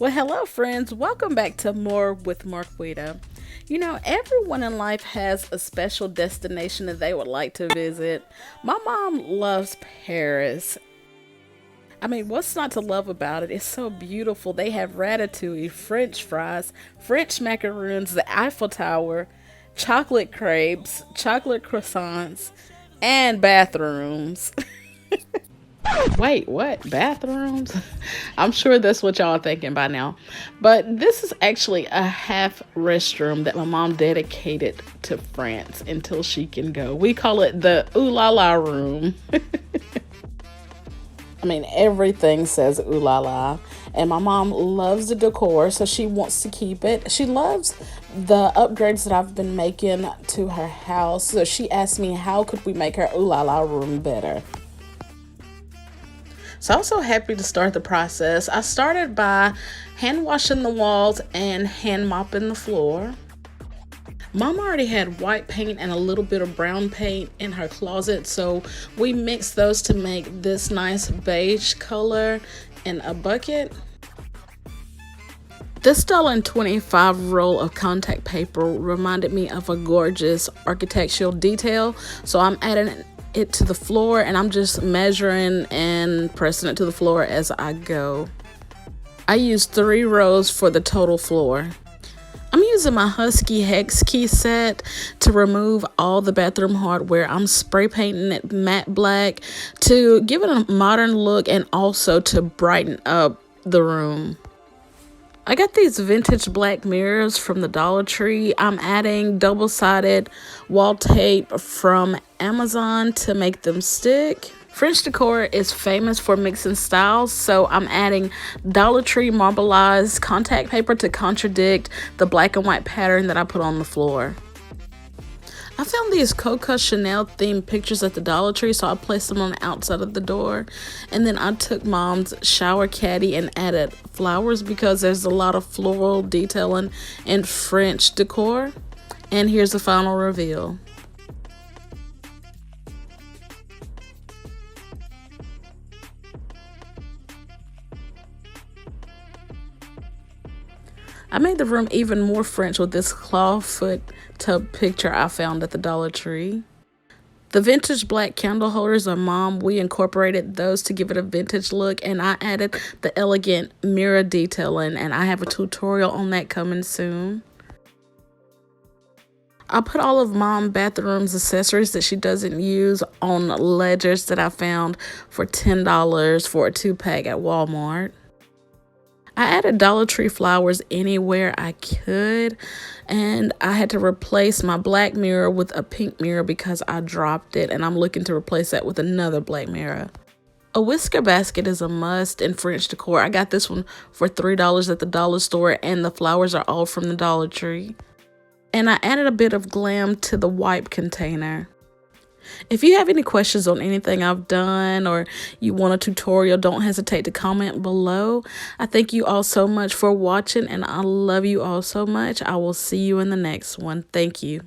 Well, hello, friends. Welcome back to More with Marquita. Everyone in life has a special destination that they would like to visit. My mom loves Paris. I mean, what's not to love about it? It's so beautiful. They have ratatouille, French fries, French macaroons, the Eiffel Tower, chocolate crepes, chocolate croissants, and bathrooms. Wait, what? Bathrooms? I'm sure that's what y'all are thinking by now. But this is actually a half restroom that my mom dedicated to France until she can go. We call it the Ooh La La room. I mean, everything says Ooh La La. And my mom loves the decor, so she wants to keep it. She loves the upgrades that I've been making to her house. So she asked me, how could we make her Ooh La La room better? So I was so happy to start the process. I started by hand washing the walls and hand mopping the floor. Mom already had white paint and a little bit of brown paint in her closet, so we mixed those to make this nice beige color in a bucket. This $1.25 roll of contact paper reminded me of a gorgeous architectural detail, so I'm adding it to the floor and I'm just measuring and pressing it to the floor as I go. I used 3 rows for the total floor. I'm using my Husky Hex key set to remove all the bathroom hardware. I'm spray painting it matte black to give it a modern look and also to brighten up the room. I got these vintage black mirrors from the Dollar Tree. I'm adding double-sided wall tape from Amazon to make them stick. French decor is famous for mixing styles, so I'm adding Dollar Tree marbleized contact paper to contradict the black and white pattern that I put on the floor. I found these Coco Chanel themed pictures at the Dollar Tree, so I placed them on the outside of the door. And then I took Mom's shower caddy and added flowers because there's a lot of floral detailing in French decor. And here's the final reveal. I made the room even more French with this clawfoot tub picture I found at the Dollar Tree. The vintage black candle holders are Mom. We incorporated those to give it a vintage look, and I added the elegant mirror detailing, and I have a tutorial on that coming soon. I put all of Mom bathroom's accessories that she doesn't use on ledgers that I found for $10 for a 2-pack at Walmart. I added Dollar Tree flowers anywhere I could, and I had to replace my black mirror with a pink mirror because I dropped it, and I'm looking to replace that with another black mirror. A whisker basket is a must in French decor. I got this one for $3 at the dollar store, and the flowers are all from the Dollar Tree. And I added a bit of glam to the wipe container. If you have any questions on anything I've done or you want a tutorial, don't hesitate to comment below. I thank you all so much for watching, and I love you all so much. I will see you in the next one. Thank you.